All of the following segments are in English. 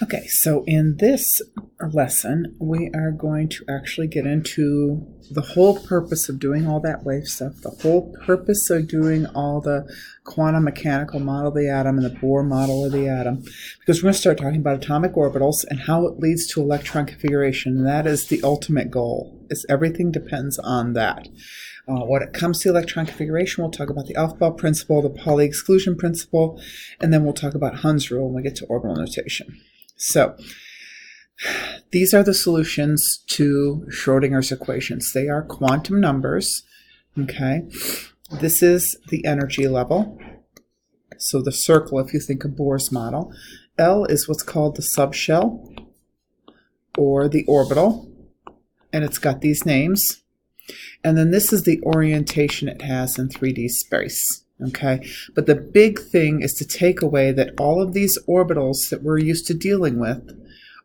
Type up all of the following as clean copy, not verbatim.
Okay, so in this lesson, we are going to actually get into the whole purpose of doing all that wave stuff, the whole purpose of doing all the quantum mechanical model of the atom and the Bohr model of the atom, because we're going to start talking about atomic orbitals and how it leads to electron configuration, and that is the ultimate goal, is everything depends on that. When it comes to electron configuration, we'll talk about the Aufbau principle, the Pauli exclusion principle, and then we'll talk about Hund's rule when we get to orbital notation. So, these are the solutions to Schrodinger's equations. They are quantum numbers, okay? This is the energy level. So the circle, if you think of Bohr's model. L is what's called the subshell, or the orbital, and it's got these names. And then this is the orientation it has in 3D space. Okay, but the big thing is to take away that all of these orbitals that we're used to dealing with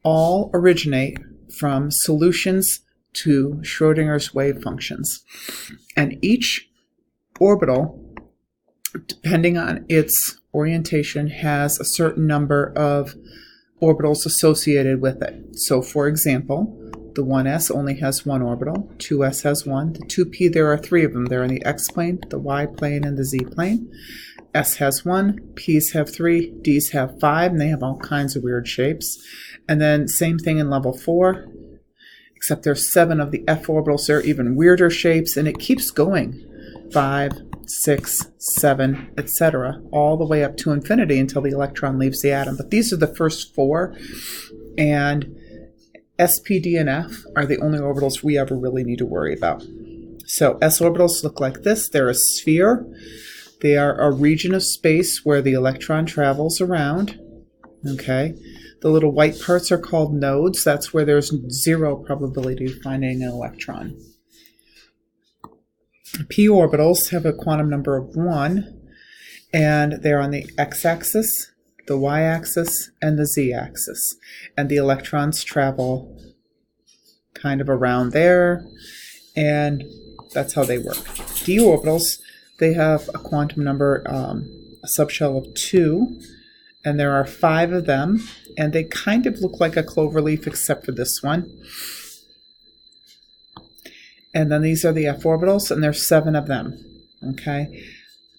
all originate from solutions to Schrodinger's wave functions. And each orbital, depending on its orientation, has a certain number of orbitals associated with it. So for example, the 1s only has one orbital, 2s has one, the 2p, there are three of them. They're in the x-plane, the y-plane, and the z-plane. S has one, p's have three, d's have five, and they have all kinds of weird shapes. And then same thing in level 4, except there's 7 of the f orbitals. They're even weirder shapes, and it keeps going. 5, 6, 7, etc., all the way up to infinity until the electron leaves the atom. But these are the first 4, and S, P, D, and F are the only orbitals we ever really need to worry about. So S orbitals look like this. They're a sphere. They are a region of space where the electron travels around. Okay. The little white parts are called nodes. That's where there's 0 probability of finding an electron. P orbitals have a quantum number of 1, and they're on the x-axis, the y-axis, and the z-axis. And the electrons travel kind of around there, and that's how they work. D orbitals, they have a quantum number, a subshell of 2, and there are 5 of them, and they kind of look like a clover leaf except for this one. And then these are the f orbitals, and there's 7 of them, okay?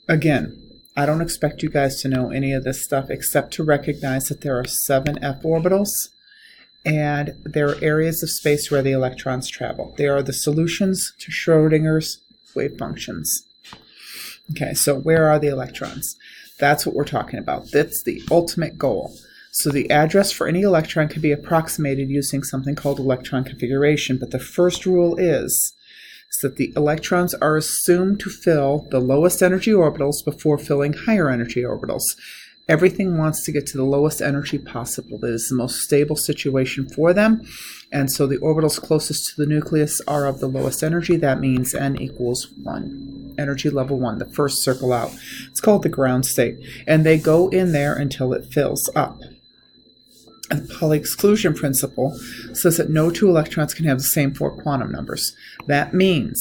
Again, I don't expect you guys to know any of this stuff except to recognize that there are 7 f orbitals, and there are areas of space where the electrons travel. They are the solutions to Schrodinger's wave functions. Okay, so where are the electrons? That's what we're talking about. That's the ultimate goal. So the address for any electron can be approximated using something called electron configuration, but the first rule is that the electrons are assumed to fill the lowest energy orbitals before filling higher energy orbitals. Everything wants to get to the lowest energy possible. That is the most stable situation for them. And so the orbitals closest to the nucleus are of the lowest energy. That means n equals 1. Energy level 1, the first circle out. It's called the ground state. And they go in there until it fills up. And the Pauli exclusion principle says that no 2 electrons can have the same 4 quantum numbers. That means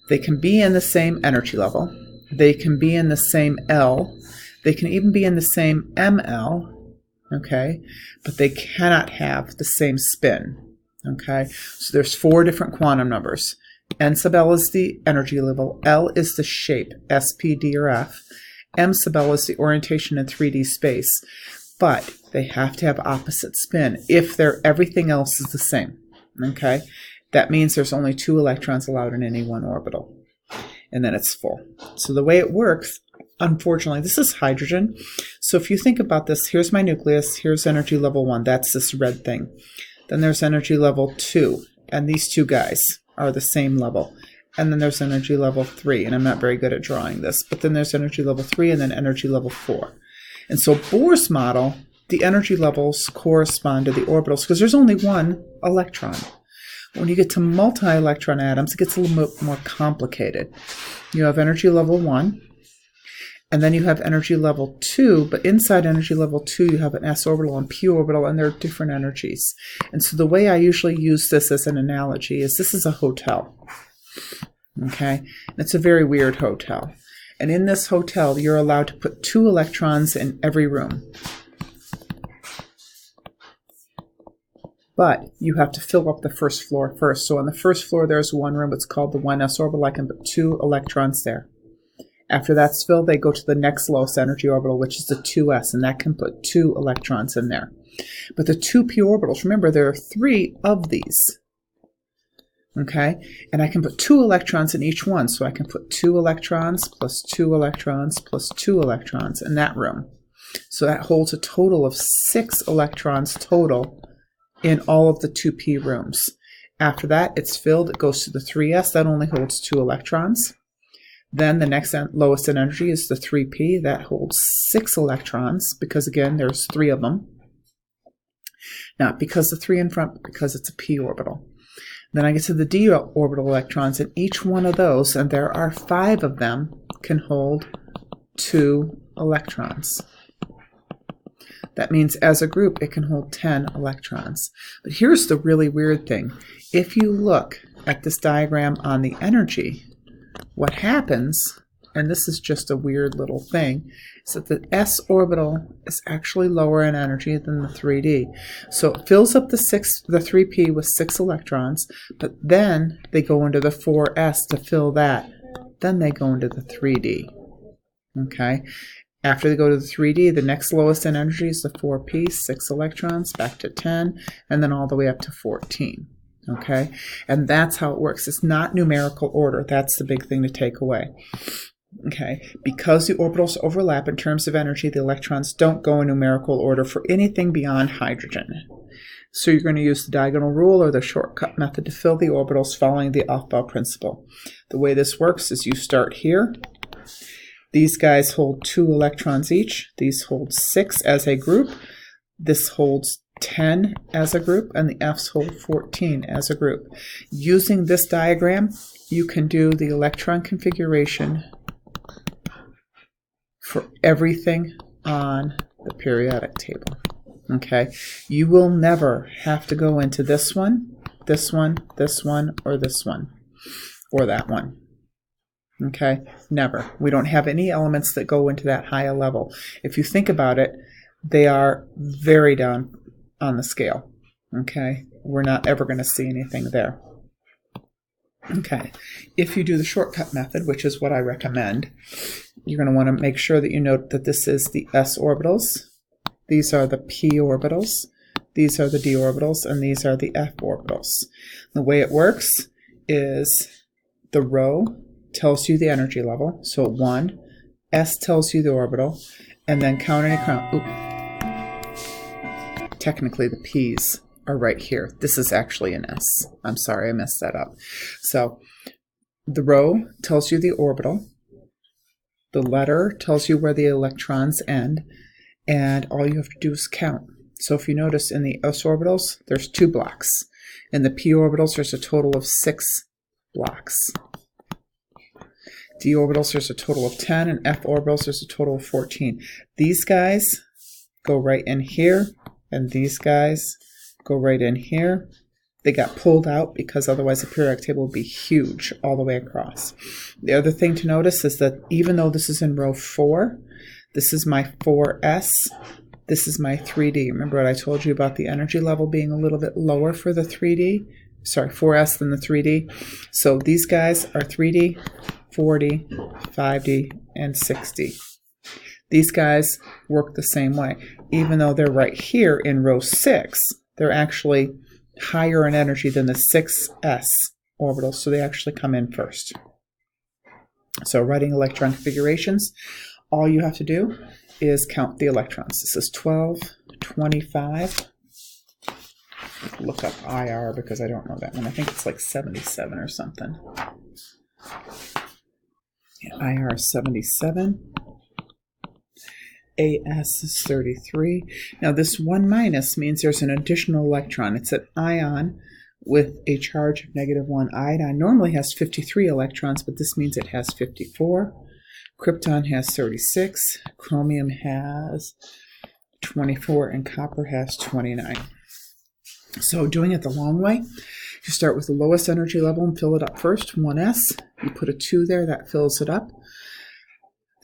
they can be in the same energy level, they can be in the same L, they can even be in the same ML, okay, but they cannot have the same spin, okay? So there's 4 different quantum numbers. N sub L is the energy level, L is the shape, S, P, D, or F, M sub L is the orientation in 3D space, but they have to have opposite spin if everything else is the same, okay? That means there's only 2 electrons allowed in any one orbital, and then it's full. So the way it works, unfortunately, this is hydrogen. So if you think about this, here's my nucleus, here's energy level 1, that's this red thing. Then there's energy level 2, and these 2 guys are the same level. And then there's energy level 3, and I'm not very good at drawing this, but then there's energy level 3 and then energy level 4. And so Bohr's model, the energy levels correspond to the orbitals because there's only 1 electron. When you get to multi-electron atoms, it gets a little bit more complicated. You have energy level 1, and then you have energy level 2, but inside energy level 2 you have an s orbital and p orbital, and they're different energies. And so the way I usually use this as an analogy is this is a hotel. Okay? It's a very weird hotel. And in this hotel, you're allowed to put 2 electrons in every room. but you have to fill up the first floor first. So on the first floor, there's one room. It's called the 1s orbital. I can put 2 electrons there. After that's filled, they go to the next lowest energy orbital, which is the 2s, and that can put 2 electrons in there. But the 2p orbitals, remember, there are 3 of these. Okay, and I can put 2 electrons in each one. So I can put 2 electrons plus 2 electrons plus 2 electrons in that room. So that holds a total of 6 electrons total in all of the 2p rooms. After that, it's filled. It goes to the 3s. That only holds 2 electrons. Then the next lowest in energy is the 3p. That holds 6 electrons because, again, there's 3 of them. Not because the 3 in front, but because it's a p orbital. Then I get to the d orbital electrons, and each one of those, and there are 5 of them, can hold 2 electrons. That means as a group, it can hold 10 electrons. But here's the really weird thing. If you look at this diagram on the energy, what happens, and this is just a weird little thing, is that the s orbital is actually lower in energy than the 3d. So it fills up the 3p with 6 electrons, but then they go into the 4s to fill that. Then they go into the 3d. Okay? After they go to the 3d, the next lowest in energy is the 4p, 6 electrons, back to 10, and then all the way up to 14. Okay? And that's how it works. It's not numerical order. That's the big thing to take away. Okay, because the orbitals overlap in terms of energy, the electrons don't go in numerical order for anything beyond hydrogen. So you're going to use the diagonal rule or the shortcut method to fill the orbitals following the Aufbau principle. The way this works is you start here. These guys hold 2 electrons each. These hold 6 as a group. This holds 10 as a group, and the F's hold 14 as a group. Using this diagram, you can do the electron configuration for everything on the periodic table. Okay, you will never have to go into this one, this one, this one, or this one, or that one. Okay, never. We don't have any elements that go into that high a level. If you think about it, they are very down on the scale. Okay, we're not ever going to see anything there. Okay, if you do the shortcut method, which is what I recommend, you're going to want to make sure that you note that this is the s orbitals, these are the p orbitals, these are the d orbitals, and these are the f orbitals. The way it works is the rho tells you the energy level, so 1, s tells you the orbital, and then count any count. Technically the p's are right here. This is actually an S. I'm sorry, I messed that up. So the rho tells you the orbital. The letter tells you where the electrons end. And all you have to do is count. So if you notice in the s orbitals, there's 2 blocks. In the p orbitals, there's a total of 6 blocks. D orbitals, there's a total of 10. And f orbitals, there's a total of 14. These guys go right in here. And these guys go right in here. They got pulled out because otherwise the periodic table would be huge all the way across. The other thing to notice is that even though this is in row 4, this is my 4s, this is my 3d. Remember what I told you about the energy level being a little bit lower for the 3d? Sorry, 4s than the 3d. So these guys are 3d, 4d, 5d, and 6d. These guys work the same way. Even though they're right here in row 6, they're actually higher in energy than the 6s orbitals, so they actually come in first. So writing electron configurations, all you have to do is count the electrons. This is 12, 25. Look up IR because I don't know that one. I think it's like 77 or something. Yeah, IR is 77. AS is 33. Now this 1 minus means there's an additional electron. It's an ion with a charge of -1. Iodine normally has 53 electrons, but this means it has 54. Krypton has 36. Chromium has 24, and copper has 29. So doing it the long way, you start with the lowest energy level and fill it up first, 1s. You put a 2 there, that fills it up.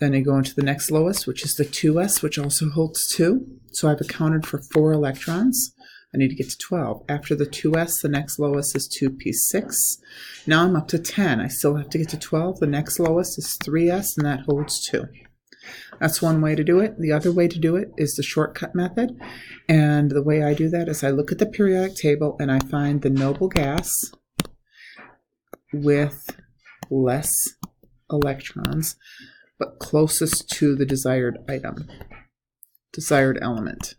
Then you go into the next lowest, which is the 2s, which also holds 2. So I've accounted for 4 electrons. I need to get to 12. After the 2s, the next lowest is 2p6. Now I'm up to 10. I still have to get to 12. The next lowest is 3s, and that holds 2. That's one way to do it. The other way to do it is the shortcut method. And the way I do that is I look at the periodic table and I find the noble gas with less electrons, but closest to the desired element.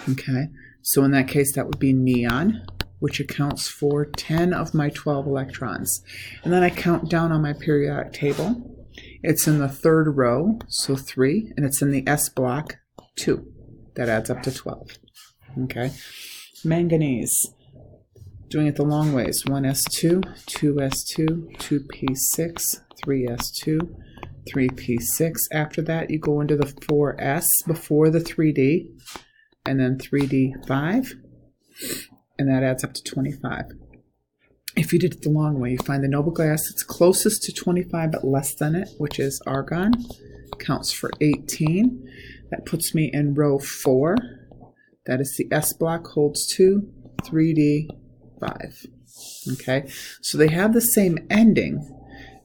Okay, so in that case, that would be neon, which accounts for 10 of my 12 electrons. And then I count down on my periodic table. It's in the third row, so 3, and it's in the S block, 2. That adds up to 12. Okay, manganese. Doing it the long ways. 1s2, 2s2, 2p6, 3s2, 3p6. After that, you go into the 4s before the 3d, and then 3d5, and that adds up to 25. If you did it the long way, you find the noble gas that's closest to 25 but less than it, which is argon, counts for 18. That puts me in row 4. That is the S block, holds 2, 3d, 5. Okay, so they have the same ending.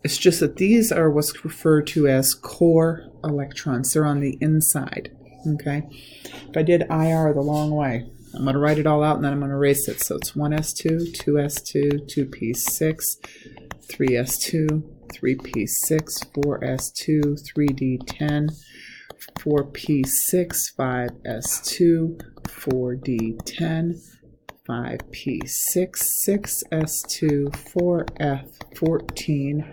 It's just that these are what's referred to as core electrons. They're on the inside. Okay, if I did IR the long way, I'm going to write it all out and then I'm going to erase it. So it's 1s2, 2s2, 2p6, 3s2, 3p6, 4s2, 3d10, 4p6, 5s2, 4d10, 5p6, 6s2, 4f14,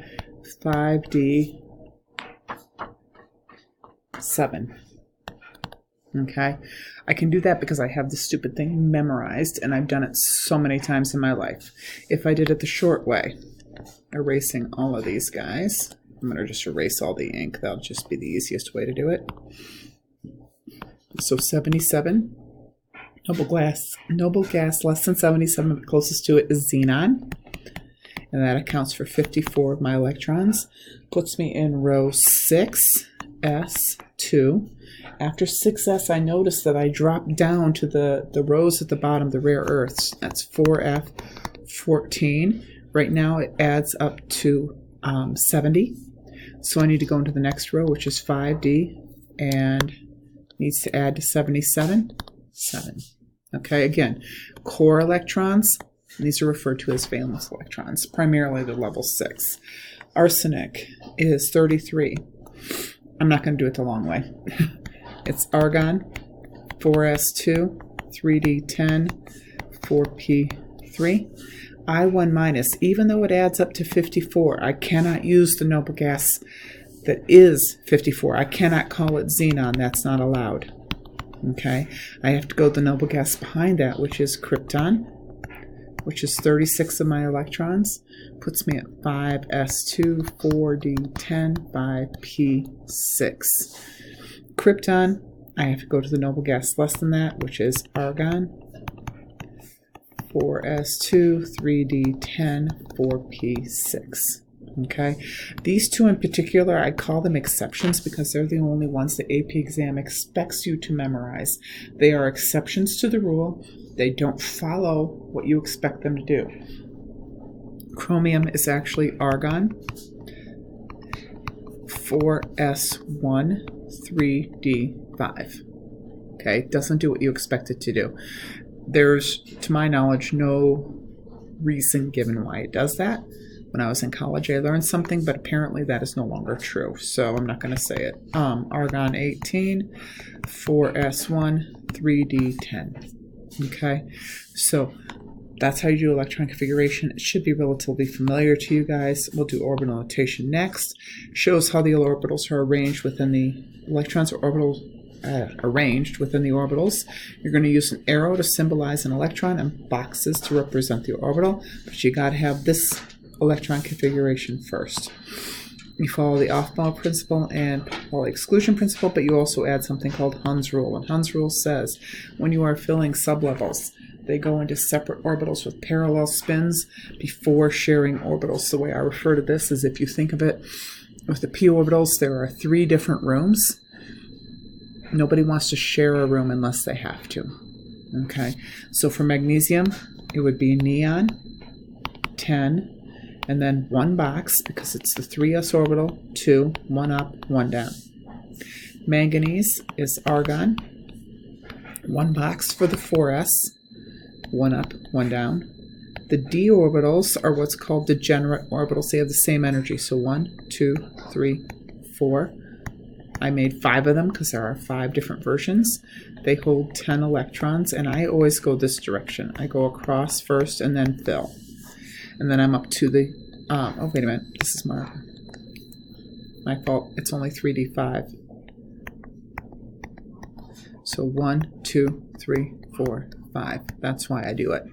5d7. Okay, I can do that because I have this stupid thing memorized and I've done it so many times in my life. If I did it the short way, erasing all of these guys, I'm going to just erase all the ink. That'll just be the easiest way to do it. So 77, noble gas less than 77, but closest to it is xenon. And that accounts for 54 of my electrons. Puts me in row 6s2. After 6s, I notice that I drop down to the rows at the bottom, the rare earths. That's 4f14. Right now it adds up to 70. So I need to go into the next row, which is 5d, and needs to add to 77, 7. Okay, again, core electrons, these are referred to as valence electrons, primarily the level 6. Arsenic is 33. I'm not going to do it the long way. It's argon, 4s2, 3d10, 4p3. I1 minus, even though it adds up to 54, I cannot use the noble gas that is 54. I cannot call it xenon. That's not allowed. Okay, I have to go the noble gas behind that, which is krypton, which is 36 of my electrons. Puts me at 5s2, 4d10, 5p6. Krypton, I have to go to the noble gas less than that, which is argon, 4s2, 3d10, 4p6. Okay, these two in particular, I call them exceptions because they're the only ones the AP exam expects you to memorize. They are exceptions to the rule. They don't follow what you expect them to do. Chromium is actually argon, 4s1, 3d5. Okay, it doesn't do what you expect it to do. There's, to my knowledge, no reason given why it does that. When I was in college, I learned something, but apparently that is no longer true, so I'm not going to say it. Argon 18, 4s1, 3d10. Okay, so that's how you do electron configuration. It should be relatively familiar to you guys. We'll do orbital notation next. Shows how the orbitals are arranged within the electrons or orbitals. Arranged within the orbitals. You're going to use an arrow to symbolize an electron and boxes to represent the orbital, but you got to have this electron configuration first. You follow the off-bow principle and Pauli exclusion principle, but you also add something called Hund's rule. And Hund's rule says when you are filling sublevels, they go into separate orbitals with parallel spins before sharing orbitals. The way I refer to this is if you think of it with the p orbitals, there are 3 different rooms. Nobody wants to share a room unless they have to. Okay, so for magnesium, it would be neon, 10, and then 1 box, because it's the 3s orbital, 2, 1 up, 1 down. Manganese is argon, 1 box for the 4s, 1 up, 1 down. The d orbitals are what's called degenerate orbitals. They have the same energy, so 1, 2, 3, 4. I made 5 of them because there are 5 different versions. They hold 10 electrons, and I always go this direction. I go across first and then fill. And then I'm up to the, oh, wait a minute. This is my fault. It's only 3d5. So 1, 2, 3, 4, 5. That's why I do it.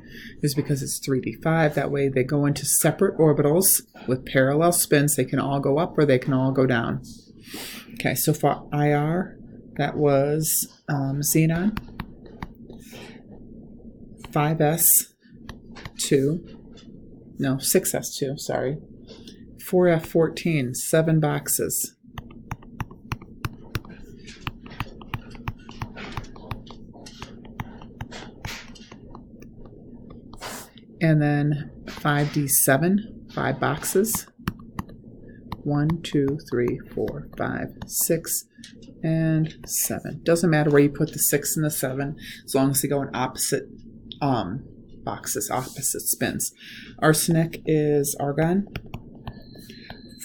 Is because it's 3d5. That way they go into separate orbitals with parallel spins. They can all go up or they can all go down. Okay, so for IR, that was xenon, 6s2, sorry, 4f14, 7 boxes. And then 5d7, 5 boxes. 1, 2, 3, 4, 5, 6, and 7. Doesn't matter where you put the 6 and the 7, as long as they go in opposite boxes, opposite spins. Arsenic is argon,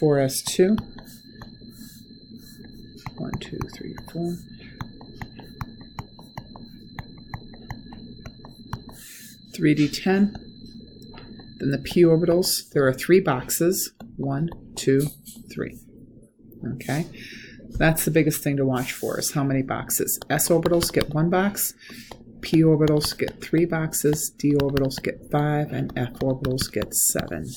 4s2, 1, 2, 3, 4. 3d10. Then the p orbitals, there are 3 boxes, 1, 2, 3. Okay, that's the biggest thing to watch for, is how many boxes. S orbitals get 1 box, p orbitals get 3 boxes, d orbitals get 5, and f orbitals get 7.